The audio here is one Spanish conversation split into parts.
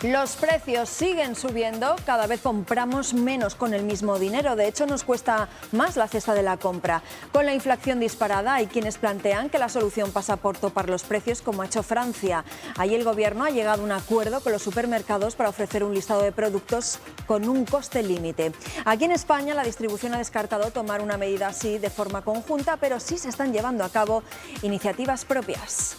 Los precios siguen subiendo, cada vez compramos menos con el mismo dinero, de hecho nos cuesta más la cesta de la compra. Con la inflación disparada hay quienes plantean que la solución pasa por topar los precios como ha hecho Francia. Ahí el gobierno ha llegado a un acuerdo con los supermercados para ofrecer un listado de productos con un coste límite. Aquí en España la distribución ha descartado tomar una medida así de forma conjunta, pero sí se están llevando a cabo iniciativas propias.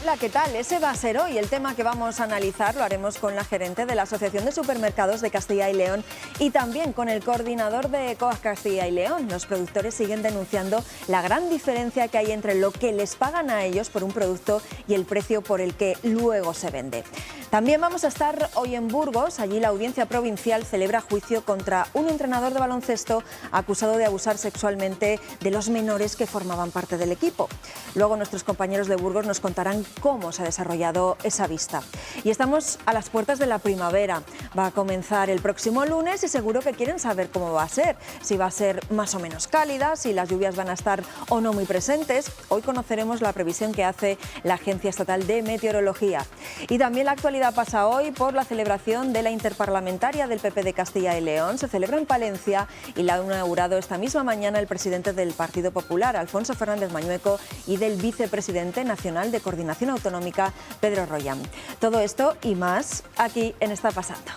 Hola, ¿qué tal? Ese va a ser hoy el tema que vamos a analizar. Lo haremos con la gerente de la Asociación de Supermercados de Castilla y León y también con el coordinador de COAG Castilla y León. Los productores siguen denunciando la gran diferencia que hay entre lo que les pagan a ellos por un producto y el precio por el que luego se vende. También vamos a estar hoy en Burgos. Allí la Audiencia Provincial celebra juicio contra un entrenador de baloncesto acusado de abusar sexualmente de los menores que formaban parte del equipo. Luego nuestros compañeros de Burgos nos contarán cómo se ha desarrollado esa vista. Y estamos a las puertas de la primavera. Va a comenzar el próximo lunes y seguro que quieren saber cómo va a ser. Si va a ser más o menos cálida, si las lluvias van a estar o no muy presentes. Hoy conoceremos la previsión que hace la Agencia Estatal de Meteorología. Y también la actualidad pasa hoy por la celebración de la Interparlamentaria del PP de Castilla y León. Se celebra en Palencia y la ha inaugurado esta misma mañana el presidente del Partido Popular, Alfonso Fernández Mañueco, y del vicepresidente nacional de Coordinación Autonómica, Pedro Royan. Todo esto y más aquí en Está Pasando.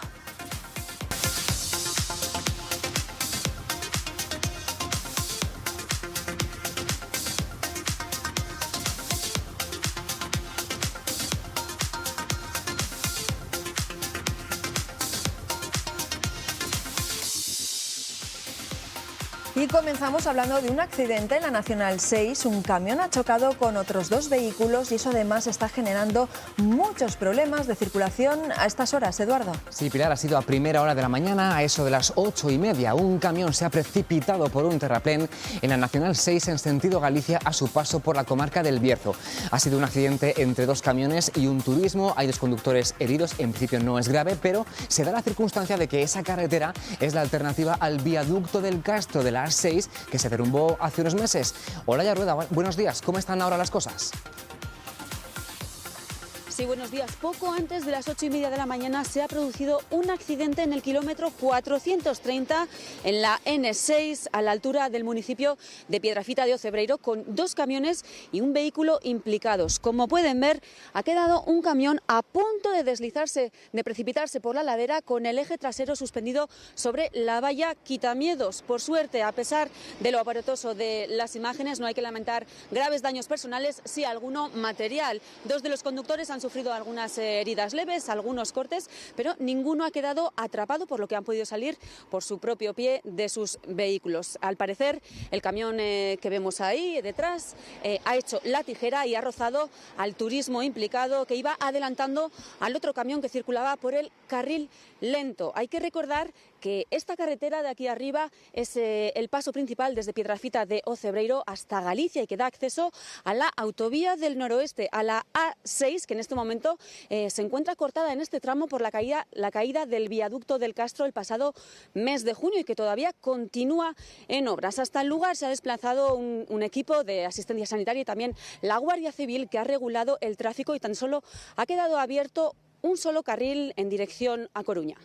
Y comenzamos hablando de un accidente en la Nacional 6. Un camión ha chocado con otros dos vehículos y eso además está generando muchos problemas de circulación a estas horas, Eduardo. Sí, Pilar, ha sido a primera hora de la mañana, a eso de las 8:30. Un camión se ha precipitado por un terraplén en la Nacional 6 en sentido Galicia a su paso por la comarca del Bierzo. Ha sido un accidente entre dos camiones y un turismo. Hay dos conductores heridos, en principio no es grave, pero se da la circunstancia de que esa carretera es la alternativa al viaducto del Castro de la A6 que se derrumbó hace unos meses. Olaya Rueda, buenos días, ¿cómo están ahora las cosas? Sí, buenos días. Poco antes de las 8:30 de la mañana se ha producido un accidente en el kilómetro 430 en la N6 a la altura del municipio de Piedrafita de Ocebreiro con dos camiones y un vehículo implicados. Como pueden ver, ha quedado un camión a punto de deslizarse, de precipitarse por la ladera con el eje trasero suspendido sobre la valla Quitamiedos. Por suerte, a pesar de lo aparatoso de las imágenes, no hay que lamentar graves daños personales, sí alguno material. Dos de los conductores han sufrido algunas heridas leves, algunos cortes, pero ninguno ha quedado atrapado, por lo que han podido salir por su propio pie de sus vehículos. Al parecer, el camión que vemos ahí detrás ha hecho la tijera y ha rozado al turismo implicado que iba adelantando al otro camión que circulaba por el carril lento. Hay que recordar que esta carretera de aquí arriba es el paso principal desde Piedrafita de Ocebreiro hasta Galicia y que da acceso a la autovía del noroeste, a la A6, que en este momento se encuentra cortada en este tramo por la caída del viaducto del Castro el pasado mes de junio y que todavía continúa en obras. Hasta el lugar se ha desplazado un equipo de asistencia sanitaria y también la Guardia Civil que ha regulado el tráfico y tan solo ha quedado abierto un solo carril en dirección a Coruña.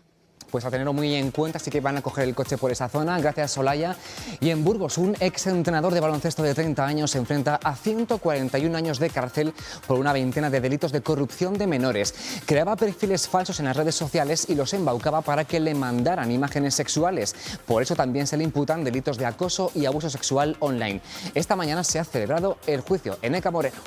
Pues a tenerlo muy en cuenta, así que van a coger el coche por esa zona. Gracias, Olaya. Y en Burgos, un exentrenador de baloncesto de 30 años se enfrenta a 141 años de cárcel por una veintena de delitos de corrupción de menores. Creaba perfiles falsos en las redes sociales y los embaucaba para que le mandaran imágenes sexuales. Por eso también se le imputan delitos de acoso y abuso sexual online. Esta mañana se ha celebrado el juicio. Eneca Moreno.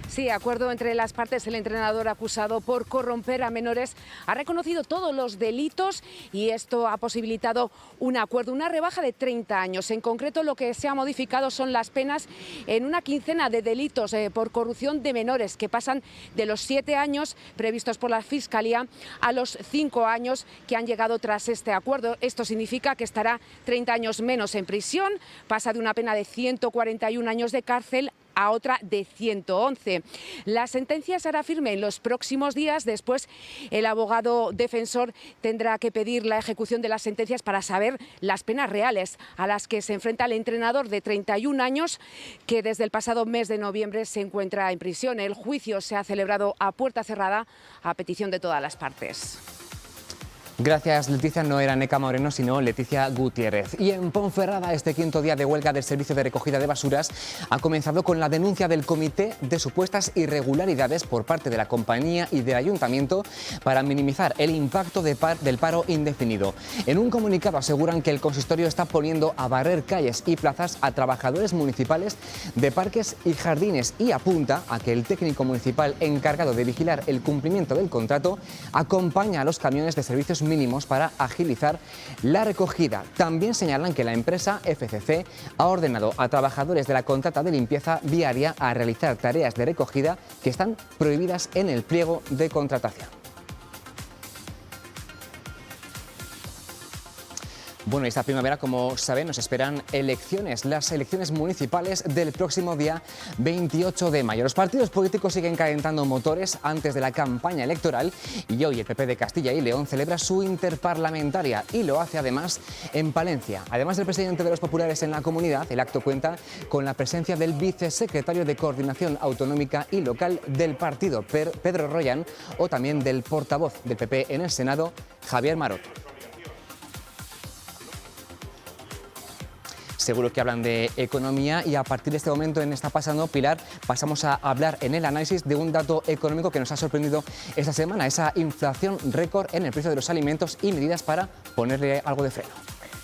Sí, acuerdo entre las partes. El entrenador acusado por corromper a menores ha reconocido todos los delitos y esto ha posibilitado un acuerdo, una rebaja de 30 años. En concreto, lo que se ha modificado son las penas en una quincena de delitos por corrupción de menores que pasan de los 7 años previstos por la Fiscalía a los 5 años que han llegado tras este acuerdo. Esto significa que estará 30 años menos en prisión, pasa de una pena de 141 años de cárcel a otra de 111. La sentencia será firme en los próximos días. Después, el abogado defensor tendrá que pedir la ejecución de las sentencias para saber las penas reales a las que se enfrenta el entrenador de 31 años que desde el pasado mes de noviembre se encuentra en prisión. El juicio se ha celebrado a puerta cerrada a petición de todas las partes. Gracias, Leticia. No era Neca Moreno, sino Leticia Gutiérrez. Y en Ponferrada, este quinto día de huelga del servicio de recogida de basuras ha comenzado con la denuncia del comité de supuestas irregularidades por parte de la compañía y del ayuntamiento para minimizar el impacto del paro indefinido. En un comunicado aseguran que el consistorio está poniendo a barrer calles y plazas a trabajadores municipales de parques y jardines y apunta a que el técnico municipal encargado de vigilar el cumplimiento del contrato acompaña a los camiones de servicios mínimos para agilizar la recogida. También señalan que la empresa FCC ha ordenado a trabajadores de la contrata de limpieza viaria a realizar tareas de recogida que están prohibidas en el pliego de contratación. Bueno, esta primavera, como saben, nos esperan elecciones, las elecciones municipales del próximo día 28 de mayo. Los partidos políticos siguen calentando motores antes de la campaña electoral y hoy el PP de Castilla y León celebra su interparlamentaria y lo hace además en Palencia. Además del presidente de los populares en la comunidad, el acto cuenta con la presencia del vicesecretario de Coordinación Autonómica y Local del partido, Pedro Royan, o también del portavoz del PP en el Senado, Javier Maroto. Seguro que hablan de economía y a partir de este momento en Está Pasando, Pilar, pasamos a hablar en el análisis de un dato económico que nos ha sorprendido esta semana, esa inflación récord en el precio de los alimentos y medidas para ponerle algo de freno.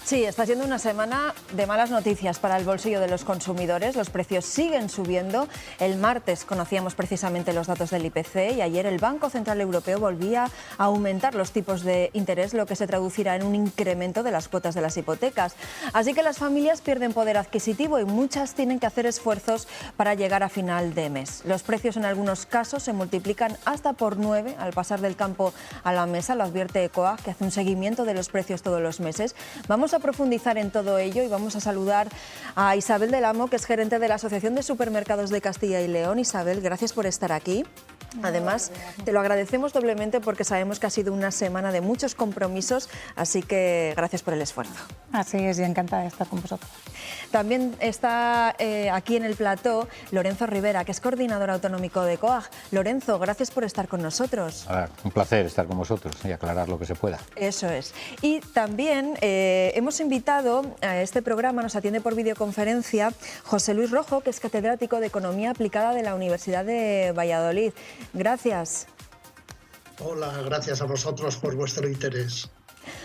Sí, está siendo una semana de malas noticias para el bolsillo de los consumidores. Los precios siguen subiendo. El martes conocíamos precisamente los datos del IPC y ayer el Banco Central Europeo volvía a aumentar los tipos de interés, lo que se traducirá en un incremento de las cuotas de las hipotecas. Así que las familias pierden poder adquisitivo y muchas tienen que hacer esfuerzos para llegar a final de mes. Los precios en algunos casos se multiplican hasta por 9 al pasar del campo a la mesa, lo advierte ECOAG, que hace un seguimiento de los precios todos los meses. Vamos a profundizar en todo ello y vamos a saludar a Isabel del Amo, que es gerente de la Asociación de Supermercados de Castilla y León. Isabel, gracias por estar aquí. Además, te lo agradecemos doblemente porque sabemos que ha sido una semana de muchos compromisos, así que gracias por el esfuerzo. Así es, y encantada de estar con vosotros. También está aquí en el plató Lorenzo Rivera, que es coordinador autonómico de COAG. Lorenzo, gracias por estar con nosotros. Un placer estar con vosotros y aclarar lo que se pueda. Eso es. Y también hemos invitado a este programa, nos atiende por videoconferencia, José Luis Rojo, que es catedrático de Economía Aplicada de la Universidad de Valladolid. Gracias. Hola, gracias a vosotros por vuestro interés.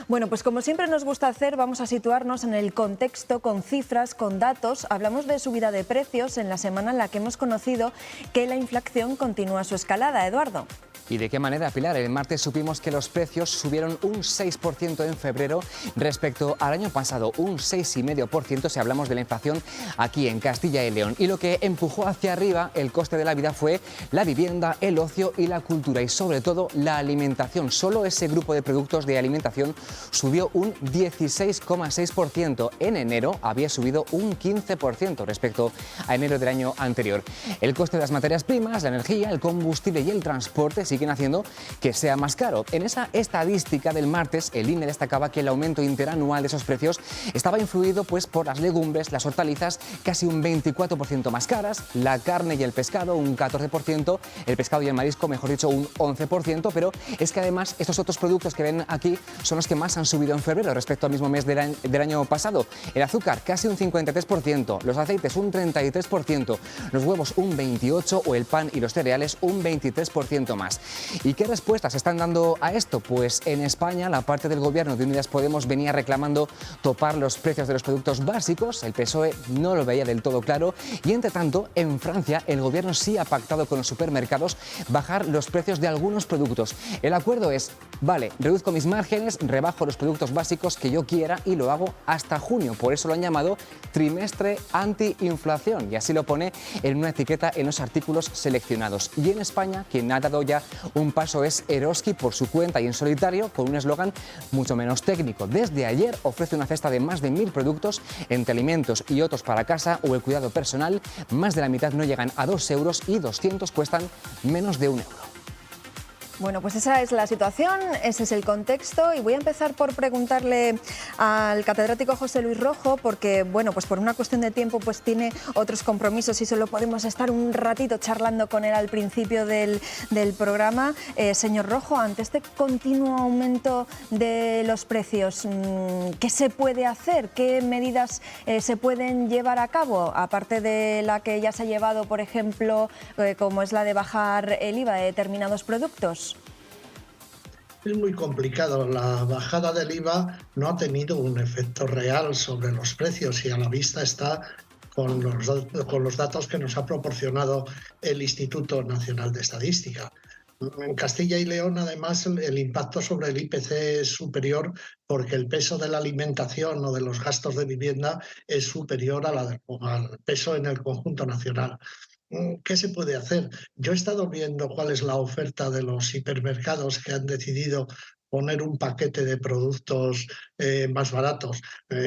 Bueno, pues como siempre nos gusta hacer, vamos a situarnos en el contexto con cifras, con datos. Hablamos de subida de precios en la semana en la que hemos conocido que la inflación continúa su escalada. Eduardo. ¿Y de qué manera, Pilar? El martes supimos que los precios subieron un 6% en febrero respecto al año pasado, un 6,5% si hablamos de la inflación aquí en Castilla y León. Y lo que empujó hacia arriba el coste de la vida fue la vivienda, el ocio y la cultura y sobre todo la alimentación. Solo ese grupo de productos de alimentación subió un 16,6%. En enero había subido un 15% respecto a enero del año anterior. El coste de las materias primas, la energía, el combustible y el transporte siguen haciendo que sea más caro. En esa estadística del martes, el INE destacaba que el aumento interanual de esos precios estaba influido pues, por las legumbres, las hortalizas, casi un 24% más caras, la carne y el pescado un 14%, el pescado y el marisco, mejor dicho, un 11%, pero es que además estos otros productos que ven aquí son los que más han subido en febrero respecto al mismo mes del año pasado. El azúcar, casi un 53%, los aceites un 33%, los huevos un 28% o el pan y los cereales un 23% más. ¿Y qué respuestas están dando a esto? Pues en España la parte del gobierno de Unidas Podemos venía reclamando topar los precios de los productos básicos, el PSOE no lo veía del todo claro y entre tanto en Francia el gobierno sí ha pactado con los supermercados bajar los precios de algunos productos. El acuerdo es, vale, reduzco mis márgenes, rebajo los productos básicos que yo quiera y lo hago hasta junio, por eso lo han llamado trimestre antiinflación y así lo pone en una etiqueta en los artículos seleccionados. Y en España, quien ha dado ya Un paso es Eroski por su cuenta y en solitario, con un eslogan mucho menos técnico. Desde ayer ofrece una cesta de más de 1000 productos entre alimentos y otros para casa o el cuidado personal. Más de la mitad no llegan a 2 euros y 200 cuestan menos de 1 euro. Bueno, pues esa es la situación, ese es el contexto y voy a empezar por preguntarle al catedrático José Luis Rojo porque, bueno, pues por una cuestión de tiempo pues tiene otros compromisos y solo podemos estar un ratito charlando con él al principio del programa. Señor Rojo, ante este continuo aumento de los precios, ¿qué se puede hacer? ¿Qué medidas se pueden llevar a cabo? Aparte de la que ya se ha llevado, por ejemplo, como es la de bajar el IVA de determinados productos. Es muy complicado. La bajada del IVA no ha tenido un efecto real sobre los precios y a la vista está con los datos que nos ha proporcionado el Instituto Nacional de Estadística. En Castilla y León, además, el impacto sobre el IPC es superior porque el peso de la alimentación o de los gastos de vivienda es superior al peso en el conjunto nacional. ¿Qué se puede hacer? Yo he estado viendo cuál es la oferta de los hipermercados que han decidido poner un paquete de productos más baratos.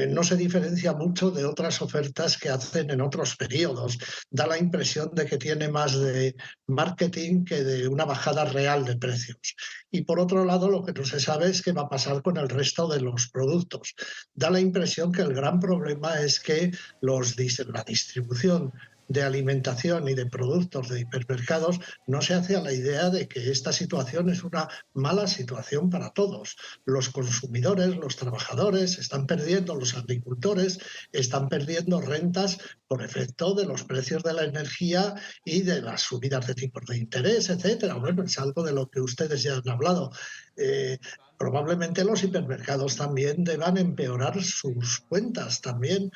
No se diferencia mucho de otras ofertas que hacen en otros periodos. Da la impresión de que tiene más de marketing que de una bajada real de precios. Y por otro lado, lo que no se sabe es qué va a pasar con el resto de los productos. Da la impresión que el gran problema es que la distribución de alimentación y de productos de hipermercados no se hace a la idea de que esta situación es una mala situación para todos. Los consumidores, los trabajadores están perdiendo, los agricultores están perdiendo rentas por efecto de los precios de la energía y de las subidas de tipos de interés, etcétera. Bueno, es algo de lo que ustedes ya han hablado. Probablemente los hipermercados también deban empeorar sus cuentas también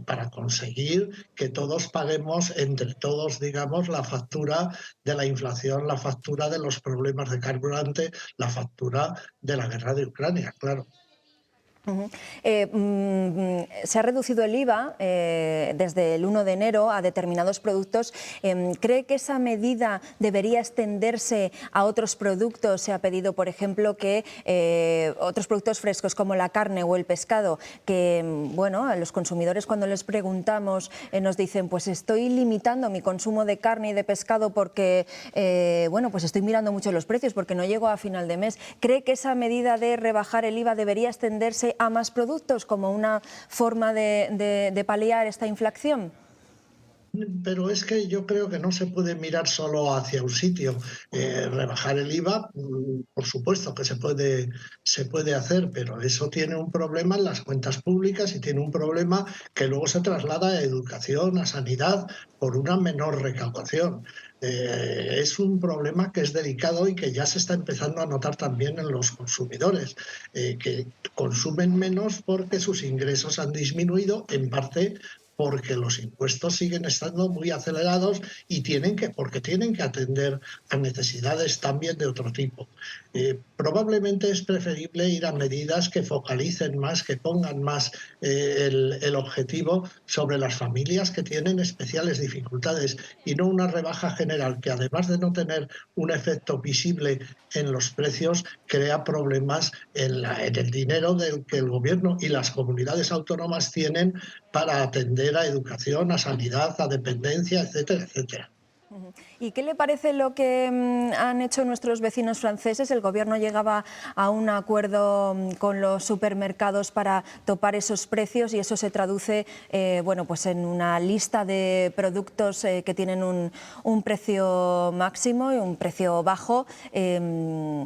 para conseguir que todos paguemos entre todos, digamos, la factura de la inflación, la factura de los problemas de carburante, la factura de la guerra de Ucrania, claro. Se ha reducido el IVA desde el 1 de enero a determinados productos. ¿Cree que esa medida debería extenderse a otros productos? Se ha pedido, por ejemplo, que otros productos frescos como la carne o el pescado, que bueno, a los consumidores cuando les preguntamos nos dicen pues estoy limitando mi consumo de carne y de pescado porque bueno, pues estoy mirando mucho los precios porque no llego a final de mes. ¿Cree que esa medida de rebajar el IVA debería extenderse a más productos como una forma de paliar esta inflación? Pero es que yo creo que no se puede mirar solo hacia un sitio. Rebajar el IVA, por supuesto que se puede hacer, pero eso tiene un problema en las cuentas públicas y tiene un problema que luego se traslada a educación, a sanidad, por una menor recaudación. Es un problema que es delicado y que ya se está empezando a notar también en los consumidores, que consumen menos porque sus ingresos han disminuido, en parte porque los impuestos siguen estando muy acelerados y porque tienen que atender a necesidades también de otro tipo. Probablemente es preferible ir a medidas que focalicen más, que pongan más el objetivo sobre las familias que tienen especiales dificultades y no una rebaja general que, además de no tener un efecto visible en los precios, crea problemas en el dinero del que el gobierno y las comunidades autónomas tienen para atender a educación, a sanidad, a dependencia, etcétera, etcétera. ¿Y qué le parece lo que han hecho nuestros vecinos franceses? El gobierno llegaba a un acuerdo con los supermercados para topar esos precios y eso se traduce bueno, pues en una lista de productos que tienen un precio máximo y un precio bajo.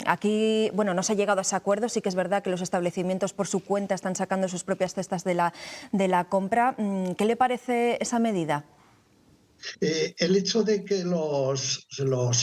Aquí bueno, no se ha llegado a ese acuerdo, sí que es verdad que los establecimientos por su cuenta están sacando sus propias cestas de la compra. ¿Qué le parece esa medida? El hecho de que los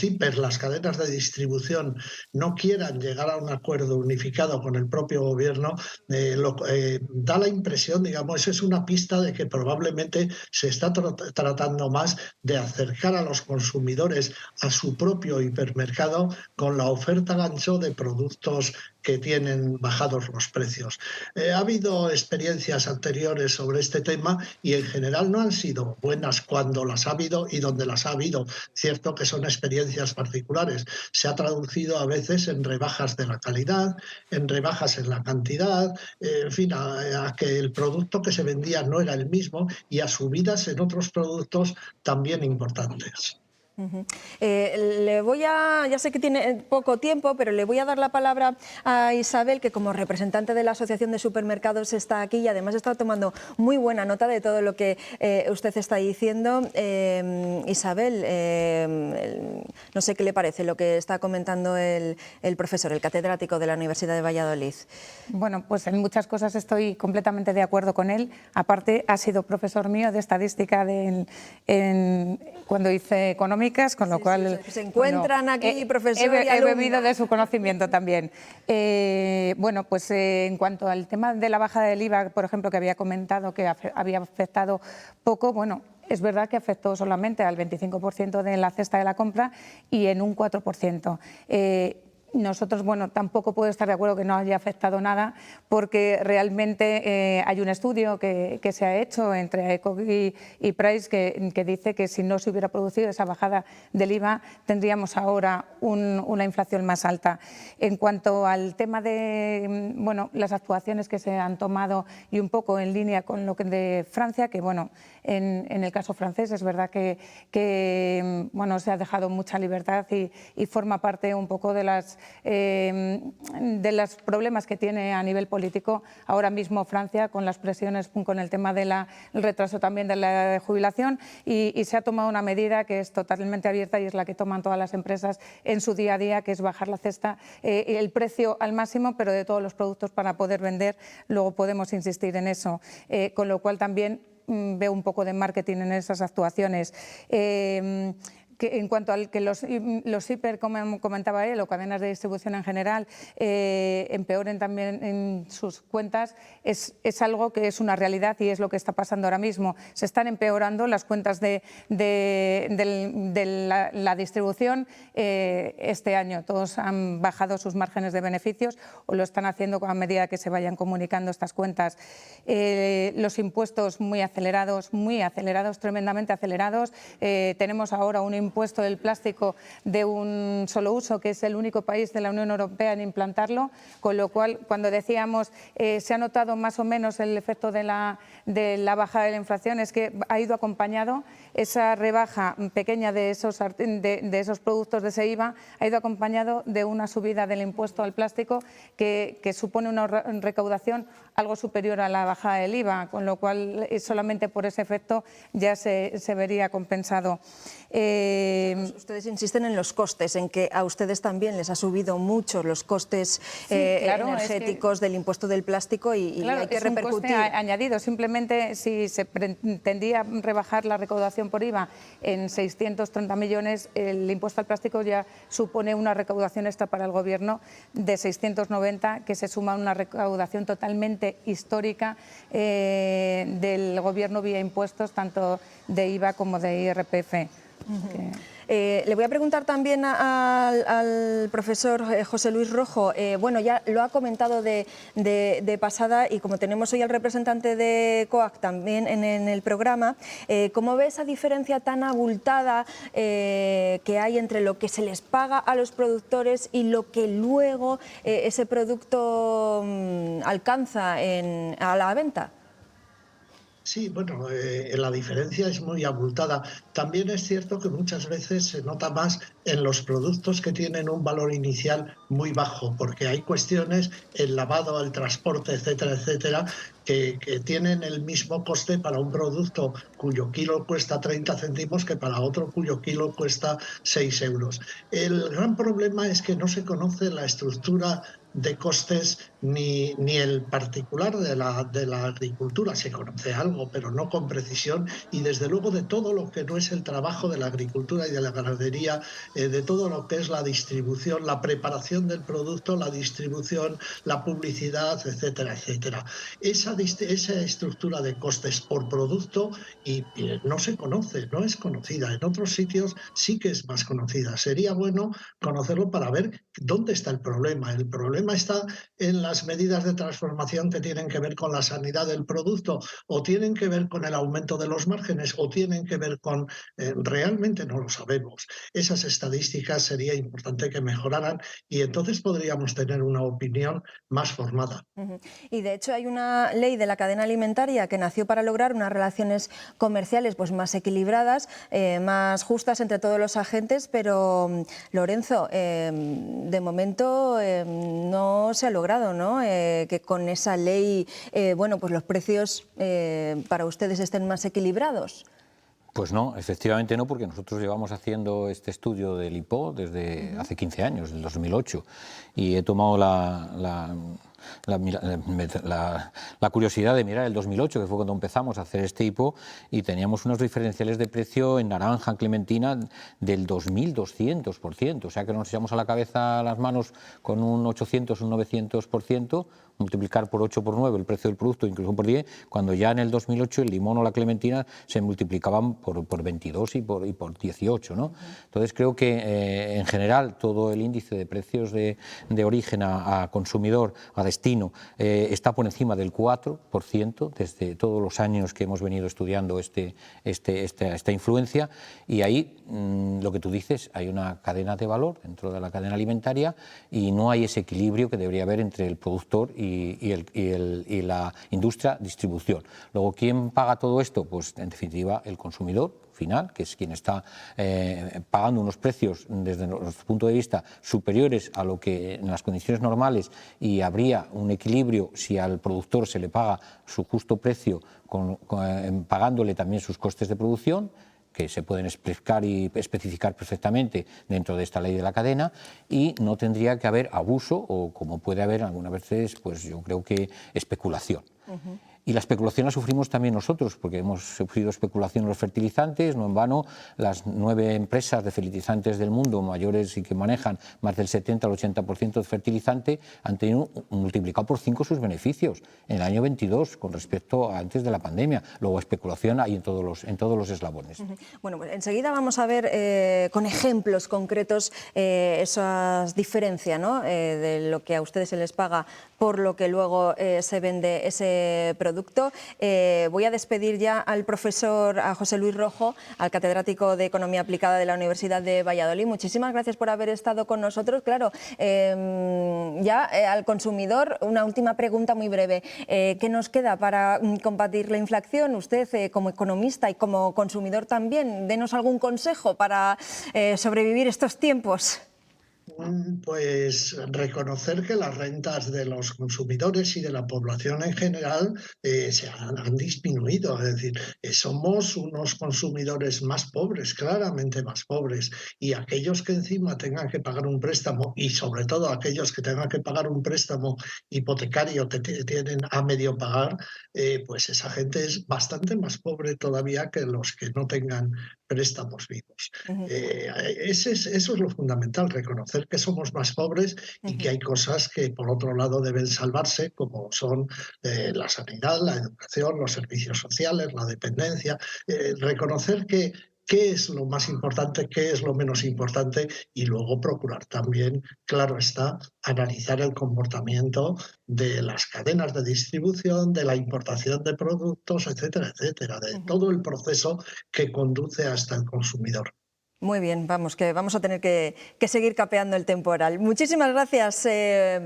hiper, las cadenas de distribución, no quieran llegar a un acuerdo unificado con el propio gobierno, da la impresión, digamos, es una pista de que probablemente se está tratando más de acercar a los consumidores a su propio hipermercado con la oferta gancho de productos que tienen bajados los precios. Ha habido experiencias anteriores sobre este tema y en general no han sido buenas cuando las ha habido y donde las ha habido. Cierto que son experiencias particulares. Se ha traducido a veces en rebajas de la calidad, en rebajas en la cantidad, en fin, a que el producto que se vendía no era el mismo y a subidas en otros productos también importantes. Ujú. Ya sé que tiene poco tiempo, pero le voy a dar la palabra a Isabel, que como representante de la Asociación de Supermercados está aquí y además está tomando muy buena nota de todo lo que usted está diciendo. Isabel, no sé qué le parece lo que está comentando el profesor, el catedrático de la Universidad de Valladolid. Bueno, pues en muchas cosas estoy completamente de acuerdo con él. Aparte, ha sido profesor mío de estadística cuando hice económicas, con lo cual... Se encuentran aquí, profesor y he alumno. bebido de su conocimiento también. Bueno, pues en cuanto al tema de la bajada del IVA, por ejemplo, que había comentado que había afectado poco, bueno, es verdad que afectó solamente al 25% de la cesta de la compra y en un 4%. Nosotros, bueno, tampoco puedo estar de acuerdo que no haya afectado nada porque realmente hay un estudio que se ha hecho entre ECO y Price que dice que si no se hubiera producido esa bajada del IVA tendríamos ahora una inflación más alta. En cuanto al tema de las actuaciones que se han tomado y un poco en línea con lo que de Francia, que bueno, en el caso francés es verdad que se ha dejado mucha libertad y forma parte un poco de los problemas que tiene a nivel político ahora mismo Francia con las presiones con el tema del retraso también de la jubilación y se ha tomado una medida que es totalmente abierta y es la que toman todas las empresas en su día a día, que es bajar la cesta, el precio al máximo, pero de todos los productos para poder vender. Luego podemos insistir en eso, con lo cual también veo un poco de marketing en esas actuaciones. Que en cuanto al que los hiper, como comentaba él, o cadenas de distribución en general, empeoren también en sus cuentas, es algo que es una realidad y es lo que está pasando ahora mismo. Se están empeorando las cuentas de la distribución este año. Todos han bajado sus márgenes de beneficios o lo están haciendo a medida que se vayan comunicando estas cuentas. Los impuestos muy acelerados, tremendamente acelerados. Tenemos ahora un impuesto del plástico de un solo uso, que es el único país de la Unión Europea en implantarlo, con lo cual, cuando decíamos se ha notado más o menos el efecto de la bajada de la inflación, es que ha ido acompañado esa rebaja pequeña de esos productos de ese IVA, ha ido acompañado de una subida del impuesto al plástico que supone una recaudación algo superior a la bajada del IVA, con lo cual solamente por ese efecto ya se vería compensado. Ustedes insisten en los costes, en que a ustedes también les ha subido mucho los costes energéticos del impuesto del plástico y hay que repercutir. Es un coste añadido. Simplemente si se pretendía rebajar la recaudación por IVA en 630 millones, el impuesto al plástico ya supone una recaudación extra para el Gobierno de 690, que se suma a una recaudación totalmente histórica del Gobierno vía impuestos, tanto de IVA como de IRPF. Le voy a preguntar también al profesor José Luis Rojo. Bueno, ya lo ha comentado de pasada y como tenemos hoy al representante de COAC también en el programa, ¿cómo ve esa diferencia tan abultada que hay entre lo que se les paga a los productores y lo que luego ese producto alcanza a la venta? Sí, bueno, la diferencia es muy abultada. También es cierto que muchas veces se nota más en los productos que tienen un valor inicial muy bajo, porque hay cuestiones, el lavado, el transporte, etcétera, etcétera, que tienen el mismo coste para un producto cuyo kilo cuesta 30 céntimos que para otro cuyo kilo cuesta 6 euros. El gran problema es que no se conoce la estructura de costes ni el particular de la agricultura. Se conoce algo, pero no con precisión, y desde luego de todo lo que no es el trabajo de la agricultura y de la ganadería, de todo lo que es la distribución, la preparación del producto, la distribución, la publicidad, etcétera, etcétera. Esa estructura de costes por producto no se conoce, no es conocida. En otros sitios sí que es más conocida. Sería bueno conocerlo para ver dónde está el problema. El problema problema está en las medidas de transformación que tienen que ver con la sanidad del producto, o tienen que ver con el aumento de los márgenes, o tienen que ver con... realmente no lo sabemos. Esas estadísticas sería importante que mejoraran y entonces podríamos tener una opinión más formada. Y de hecho hay una ley de la cadena alimentaria que nació para lograr unas relaciones comerciales pues más equilibradas, más justas entre todos los agentes, pero Lorenzo, de momento no se ha logrado, ¿no? Que con esa ley bueno, pues los precios para ustedes estén más equilibrados. Pues no, efectivamente no, porque nosotros llevamos haciendo este estudio del IPO desde hace 15 años, del 2008, y he tomado la curiosidad de mirar el 2008, que fue cuando empezamos a hacer este IPO, y teníamos unos diferenciales de precio en naranja, en clementina, del 2.200%, o sea que nos echamos a la cabeza las manos con un 800, un 900%, multiplicar por 8 por 9 el precio del producto, incluso por 10, cuando ya en el 2008 el limón o la clementina se multiplicaban por 22 y por 18, ¿no? Entonces creo que en general todo el índice de precios de origen a consumidor, a destino, está por encima del 4% desde todos los años que hemos venido estudiando esta influencia, y ahí lo que tú dices, hay una cadena de valor dentro de la cadena alimentaria y no hay ese equilibrio que debería haber entre el productor y la industria distribución. Luego, ¿quién paga todo esto? Pues en definitiva el consumidor final, que es quien está pagando unos precios desde nuestro punto de vista superiores a lo que en las condiciones normales, y habría un equilibrio si al productor se le paga su justo precio pagándole también sus costes de producción, que se pueden explicar y especificar perfectamente dentro de esta ley de la cadena, y no tendría que haber abuso o, como puede haber algunas veces, pues yo creo que especulación. Y la especulación la sufrimos también nosotros, porque hemos sufrido especulación en los fertilizantes. No en vano, las 9 empresas de fertilizantes del mundo mayores y que manejan más del 70 al 80% de fertilizante han tenido multiplicado por 5 sus beneficios en el año 22 con respecto a antes de la pandemia. Luego, especulación hay en todos los eslabones. Bueno, pues enseguida vamos a ver con ejemplos concretos esas diferencias, ¿no? De lo que a ustedes se les paga por lo que luego se vende ese producto. Voy a despedir ya al profesor, a José Luis Rojo, al catedrático de Economía Aplicada de la Universidad de Valladolid. Muchísimas gracias por haber estado con nosotros. Claro, ya al consumidor, una última pregunta muy breve. ¿Qué nos queda para combatir la inflación? Usted, como economista y como consumidor también, denos algún consejo para sobrevivir estos tiempos. Pues reconocer que las rentas de los consumidores y de la población en general se han disminuido. Es decir, somos unos consumidores más pobres, claramente más pobres, y aquellos que encima tengan que pagar un préstamo, y sobre todo aquellos que tengan que pagar un préstamo hipotecario que tienen a medio pagar, pues esa gente es bastante más pobre todavía que los que no tengan préstamos vivos. Eso es lo fundamental, reconocer que somos más pobres y que hay cosas que por otro lado deben salvarse, como son la sanidad, la educación, los servicios sociales, la dependencia, reconocer qué es lo más importante, qué es lo menos importante, y luego procurar también, claro está, analizar el comportamiento de las cadenas de distribución, de la importación de productos, etcétera, etcétera, de todo el proceso que conduce hasta el consumidor. Muy bien, vamos a tener que seguir capeando el temporal. Muchísimas gracias,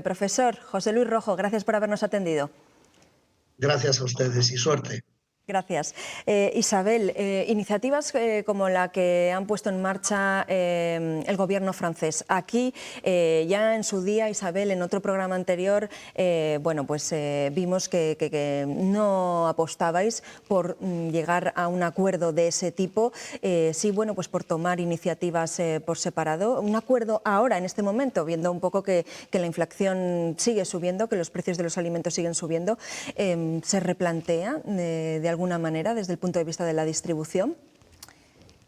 profesor José Luis Rojo, gracias por habernos atendido. Gracias a ustedes y suerte. Gracias. Isabel, iniciativas como la que han puesto en marcha el gobierno francés. Aquí, ya en su día, Isabel, en otro programa anterior, bueno, pues vimos que no apostabais por llegar a un acuerdo de ese tipo, sí, bueno, pues por tomar iniciativas por separado. Un acuerdo ahora, en este momento, viendo un poco que la inflación sigue subiendo, que los precios de los alimentos siguen subiendo, ¿se replantea de alguna manera desde el punto de vista de la distribución?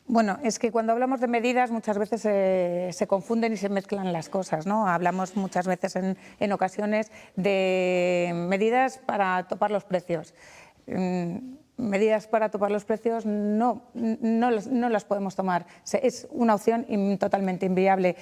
Bueno, es que cuando hablamos de medidas muchas veces se confunden y se mezclan las cosas, ¿no? Hablamos muchas veces en ocasiones de medidas para topar los precios. medidas para topar los precios no las podemos tomar. Es una opción totalmente inviable.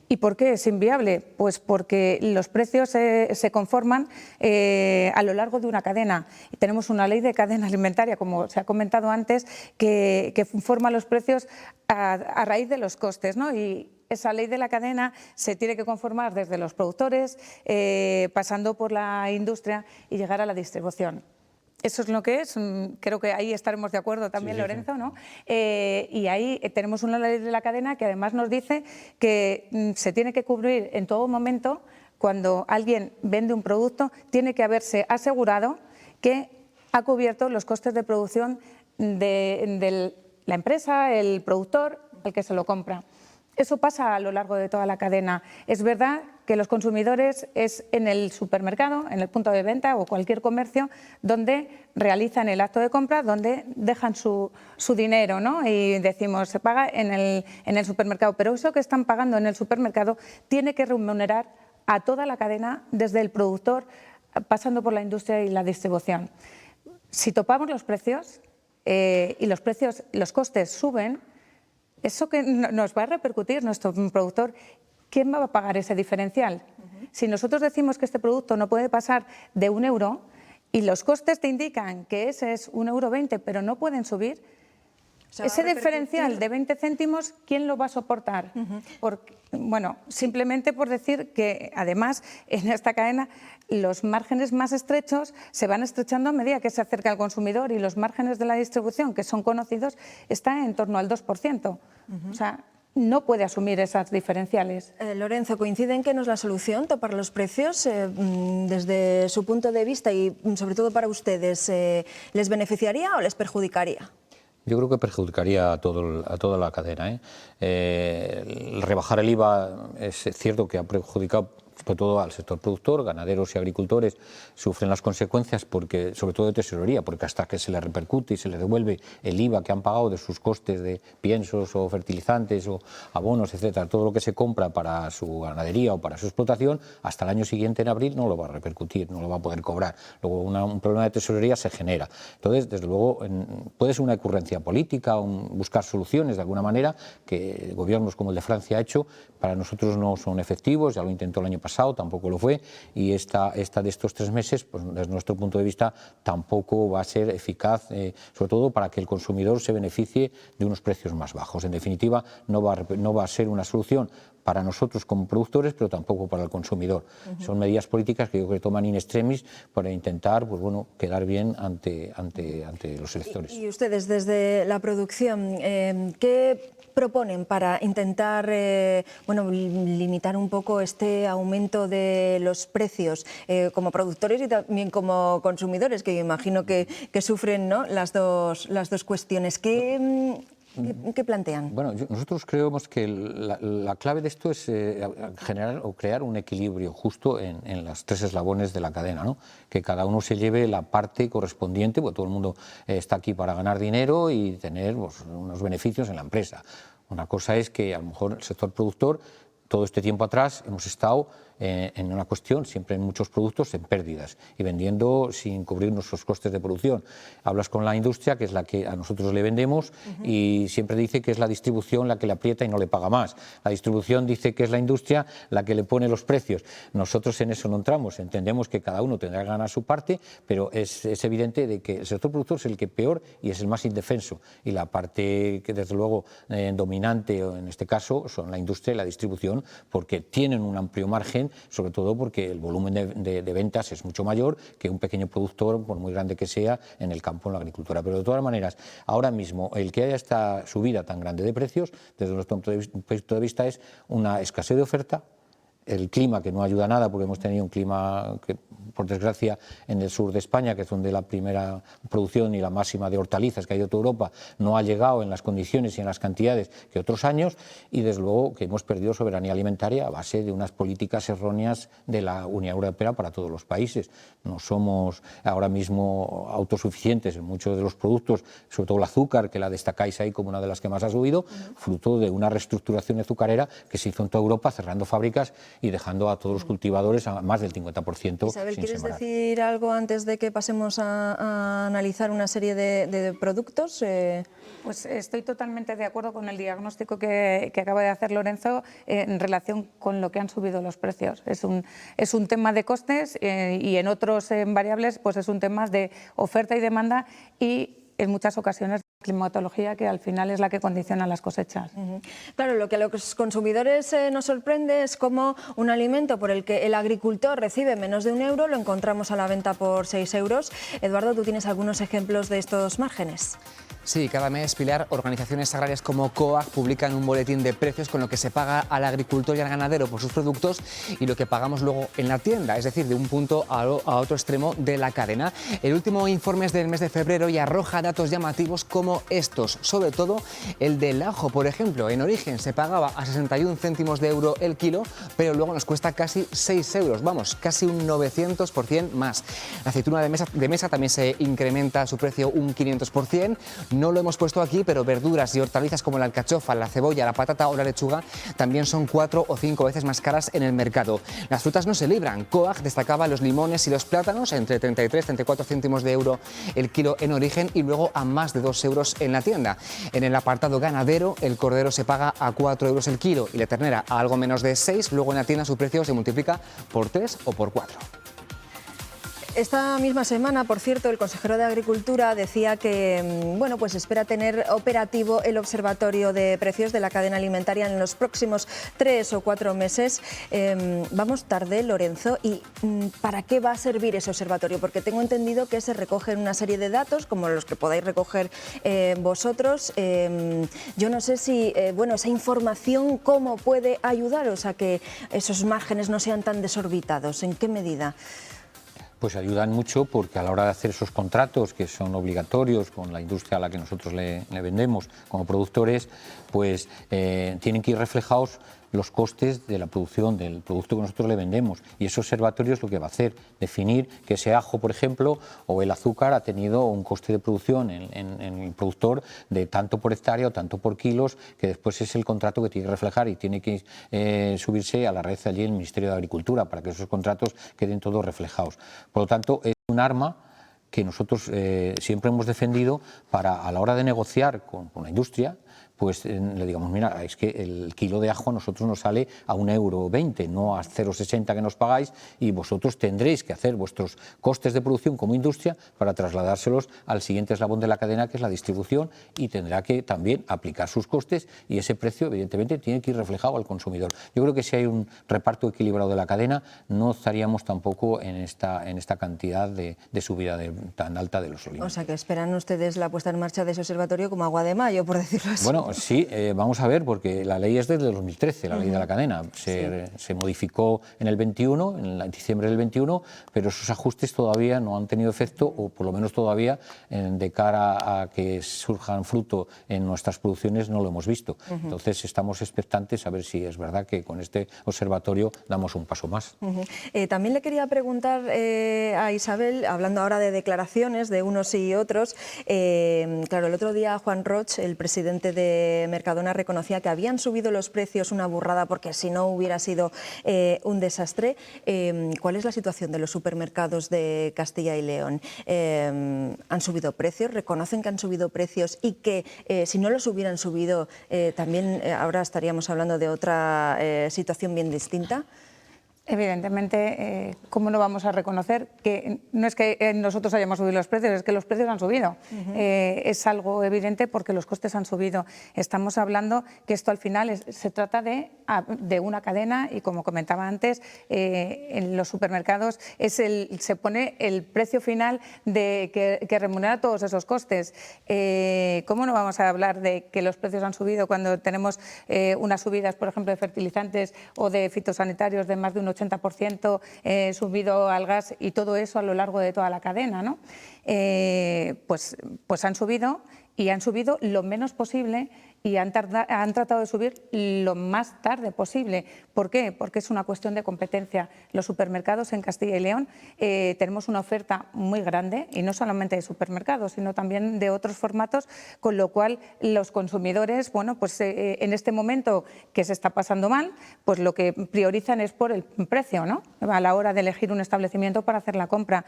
¿Y por qué es inviable? Pues porque los precios se conforman a lo largo de una cadena. Y tenemos una ley de cadena alimentaria, como se ha comentado antes, que forma los precios a raíz de los costes, ¿no? Y esa ley de la cadena se tiene que conformar desde los productores, pasando por la industria y llegar a la distribución. Eso es lo que es, creo que ahí estaremos de acuerdo también, sí, Lorenzo, ¿no? Y ahí tenemos una ley de la cadena que además nos dice que se tiene que cubrir en todo momento, cuando alguien vende un producto, tiene que haberse asegurado que ha cubierto los costes de producción de la empresa, el productor, el que se lo compra. Eso pasa a lo largo de toda la cadena. Es verdad que los consumidores es en el supermercado, en el punto de venta o cualquier comercio donde realizan el acto de compra, donde dejan su dinero, ¿no? Y decimos, se paga en el supermercado, pero eso que están pagando en el supermercado tiene que remunerar a toda la cadena, desde el productor, pasando por la industria y la distribución. Si topamos los precios y los costes suben, eso que nos va a repercutir nuestro productor, ¿quién va a pagar ese diferencial? Si nosotros decimos que este producto no puede pasar de 1 euro y los costes te indican que ese es 1,20 €, pero no pueden subir, ese diferencial de 20 céntimos, ¿quién lo va a soportar? Bueno, simplemente por decir que además en esta cadena los márgenes más estrechos se van estrechando a medida que se acerca al consumidor, y los márgenes de la distribución, que son conocidos, están en torno al 2%. O sea, no puede asumir esas diferenciales. Lorenzo, ¿coinciden que no es la solución topar los precios? Desde su punto de vista y sobre todo para ustedes, ¿les beneficiaría o les perjudicaría? Yo creo que perjudicaría a toda la cadena. Rebajar el IVA es cierto que ha perjudicado sobre todo al sector productor, ganaderos y agricultores sufren las consecuencias, porque, sobre todo de tesorería, porque hasta que se les repercute y se les devuelve el IVA que han pagado de sus costes de piensos o fertilizantes o abonos, etcétera, todo lo que se compra para su ganadería o para su explotación, hasta el año siguiente, en abril, no lo va a repercutir, no lo va a poder cobrar. Luego un problema de tesorería se genera. Entonces, desde luego, puede ser una ocurrencia política, buscar soluciones de alguna manera, que gobiernos como el de Francia ha hecho, para nosotros no son efectivos, ya lo intentó el año pasado, tampoco lo fue, y esta de estos 3 meses, pues desde nuestro punto de vista, tampoco va a ser eficaz, sobre todo para que el consumidor se beneficie de unos precios más bajos. En definitiva, no va a ser una solución para nosotros como productores, pero tampoco para el consumidor. Son medidas políticas que yo creo que toman in extremis para intentar, pues bueno, quedar bien ante los electores. Y ustedes, desde la producción, ¿qué proponen para intentar limitar un poco este aumento de los precios como productores y también como consumidores, que imagino que sufren, ¿no?, las dos cuestiones? ¿Qué plantean? Bueno, nosotros creemos que la clave de esto es generar o crear un equilibrio justo en las 3 eslabones de la cadena, ¿no? Que cada uno se lleve la parte correspondiente, porque todo el mundo está aquí para ganar dinero y tener, pues, unos beneficios en la empresa. Una cosa es que a lo mejor el sector productor, todo este tiempo atrás, hemos estado en una cuestión, siempre en muchos productos, en pérdidas y vendiendo sin cubrir nuestros costes de producción. Hablas con la industria, que es la que a nosotros le vendemos, y siempre dice que es la distribución la que le aprieta y no le paga más. La distribución dice que es la industria la que le pone los precios. Nosotros en eso no entramos, entendemos que cada uno tendrá que ganar su parte, pero es evidente de que el sector productor es el que peor y es el más indefenso, y la parte que desde luego dominante, en este caso, son la industria y la distribución, porque tienen un amplio margen, sobre todo porque el volumen de ventas es mucho mayor que un pequeño productor, por muy grande que sea, en el campo, en la agricultura. Pero de todas maneras, ahora mismo, el que haya esta subida tan grande de precios, desde nuestro punto de vista, es una escasez de oferta, el clima, que no ayuda nada, porque hemos tenido un clima que, por desgracia, en el sur de España, que es donde la primera producción y la máxima de hortalizas que hay de toda Europa, no ha llegado en las condiciones y en las cantidades que otros años, y desde luego que hemos perdido soberanía alimentaria a base de unas políticas erróneas de la Unión Europea para todos los países. No somos ahora mismo autosuficientes en muchos de los productos, sobre todo el azúcar, que la destacáis ahí como una de las que más ha subido, fruto de una reestructuración azucarera que se hizo en toda Europa, cerrando fábricas y dejando a todos los cultivadores a más del 50% Isabel, sin ¿quieres sembrar. decir algo antes de que pasemos a analizar una serie de productos? Pues estoy totalmente de acuerdo con el diagnóstico que acaba de hacer Lorenzo en relación con lo que han subido los precios. Es un tema de costes y en otros variables pues es un tema de oferta y demanda y en muchas ocasiones climatología, que al final es la que condiciona las cosechas. Claro, lo que a los consumidores nos sorprende es cómo un alimento por el que el agricultor recibe menos de €1 lo encontramos a la venta por 6 euros. Eduardo, ¿tú tienes algunos ejemplos de estos márgenes? Sí, cada mes, Pilar, organizaciones agrarias como COAG publican un boletín de precios con lo que se paga al agricultor y al ganadero por sus productos y lo que pagamos luego en la tienda, es decir, de un punto a otro extremo de la cadena. El último informe es del mes de febrero y arroja datos llamativos como estos, sobre todo el del ajo, por ejemplo. En origen se pagaba a 61 céntimos de euro el kilo, pero luego nos cuesta casi 6 euros, vamos, casi un 900% más. La aceituna de mesa también se incrementa su precio un 500%. No lo hemos puesto aquí, pero verduras y hortalizas como la alcachofa, la cebolla, la patata o la lechuga también son 4 o 5 veces más caras en el mercado. Las frutas no se libran. COAG destacaba los limones y los plátanos entre 33 y 34 céntimos de euro el kilo en origen y luego a más de 2 euros en la tienda. En el apartado ganadero, el cordero se paga a 4 euros el kilo y la ternera a algo menos de 6. Luego en la tienda su precio se multiplica por 3 o por 4. Esta misma semana, por cierto, el consejero de Agricultura decía que bueno, pues espera tener operativo el observatorio de precios de la cadena alimentaria en los próximos 3 o 4 meses. Vamos tarde, Lorenzo, ¿y para qué va a servir ese observatorio? Porque tengo entendido que se recogen una serie de datos, como los que podáis recoger vosotros. Yo no sé si bueno, esa información, ¿cómo puede ayudaros a que esos márgenes no sean tan desorbitados? ¿En qué medida? Pues ayudan mucho porque a la hora de hacer esos contratos que son obligatorios con la industria a la que nosotros le vendemos como productores, pues tienen que ir reflejados los costes de la producción del producto que nosotros le vendemos. Y ese observatorio es lo que va a hacer, definir que ese ajo, por ejemplo, o el azúcar ha tenido un coste de producción en el productor de tanto por hectárea o tanto por kilos, que después es el contrato que tiene que reflejar y tiene que subirse a la red allí en el Ministerio de Agricultura para que esos contratos queden todos reflejados. Por lo tanto, es un arma que nosotros siempre hemos defendido para, a la hora de negociar con la industria, pues le digamos, mira, es que el kilo de ajo a nosotros nos sale a €1,20 €, no a 0,60 que nos pagáis, y vosotros tendréis que hacer vuestros costes de producción como industria para trasladárselos al siguiente eslabón de la cadena, que es la distribución, y tendrá que también aplicar sus costes, y ese precio evidentemente tiene que ir reflejado al consumidor. Yo creo que si hay un reparto equilibrado de la cadena, no estaríamos tampoco en esta cantidad de subida tan alta de los alimentos. O sea, que esperan ustedes la puesta en marcha de ese observatorio como agua de mayo, por decirlo así. Bueno, sí, vamos a ver, porque la ley es desde el 2013, la ley de la cadena. Se modificó en el 21, en diciembre del 21, pero esos ajustes todavía no han tenido efecto, o por lo menos todavía de cara a que surjan fruto en nuestras producciones no lo hemos visto. Entonces estamos expectantes a ver si es verdad que con este observatorio damos un paso más. También le quería preguntar a Isabel, hablando ahora de declaraciones de unos y otros, claro, el otro día Juan Roig, el presidente de Mercadona, reconocía que habían subido los precios una burrada porque si no hubiera sido un desastre. ¿Cuál es la situación de los supermercados de Castilla y León? ¿Han subido precios? ¿Reconocen que han subido precios y que si no los hubieran subido también ahora estaríamos hablando de otra situación bien distinta? Evidentemente, ¿cómo no vamos a reconocer que no es que nosotros hayamos subido los precios, es que los precios han subido? Es algo evidente porque los costes han subido. Estamos hablando que esto al final se trata de una cadena y, como comentaba antes, en los supermercados se pone el precio final que remunera todos esos costes. ¿Cómo no vamos a hablar de que los precios han subido cuando tenemos unas subidas, por ejemplo, de fertilizantes o de fitosanitarios de más de un 80% subido al gas, y todo eso a lo largo de toda la cadena, ¿no? Pues han subido, y han subido lo menos posible y han tratado de subir lo más tarde posible. ¿Por qué? Porque es una cuestión de competencia. Los supermercados en Castilla y León tenemos una oferta muy grande, y no solamente de supermercados, sino también de otros formatos, con lo cual los consumidores, bueno, pues en este momento que se está pasando mal, pues lo que priorizan es por el precio, ¿no?, a la hora de elegir un establecimiento para hacer la compra.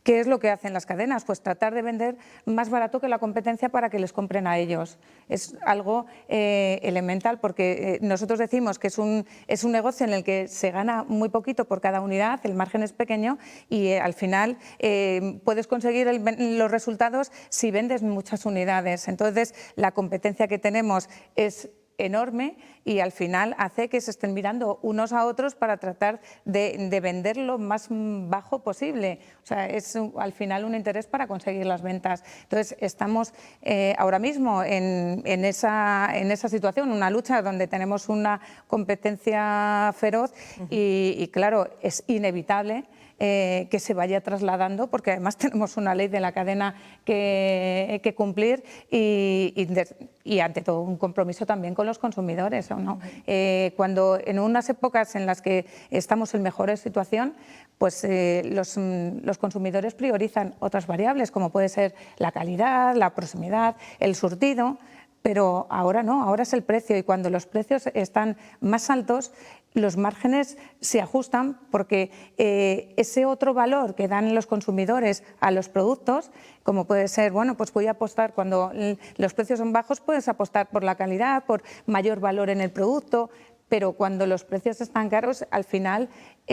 ¿Qué es lo que hacen las cadenas? Pues tratar de vender más barato que la competencia para que les compren a ellos. Es algo elemental, porque nosotros decimos que es un negocio en el que se gana muy poquito por cada unidad, el margen es pequeño y al final puedes conseguir los resultados si vendes muchas unidades. Entonces, la competencia que tenemos es enorme y al final hace que se estén mirando unos a otros para tratar de vender lo más bajo posible. O sea, es al final un interés para conseguir las ventas. Entonces, estamos ahora mismo en esa situación, una lucha donde tenemos una competencia feroz y claro, es inevitable que se vaya trasladando, porque además tenemos una ley de la cadena que cumplir y ante todo un compromiso también con los consumidores, ¿o no? Cuando en unas épocas en las que estamos en mejor situación, pues los consumidores priorizan otras variables, como puede ser la calidad, la proximidad, el surtido. Pero ahora no, ahora es el precio, y cuando los precios están más altos, los márgenes se ajustan, porque ese otro valor que dan los consumidores a los productos, como puede ser, bueno, pues voy a apostar, cuando los precios son bajos, puedes apostar por la calidad, por mayor valor en el producto, pero cuando los precios están caros, al final,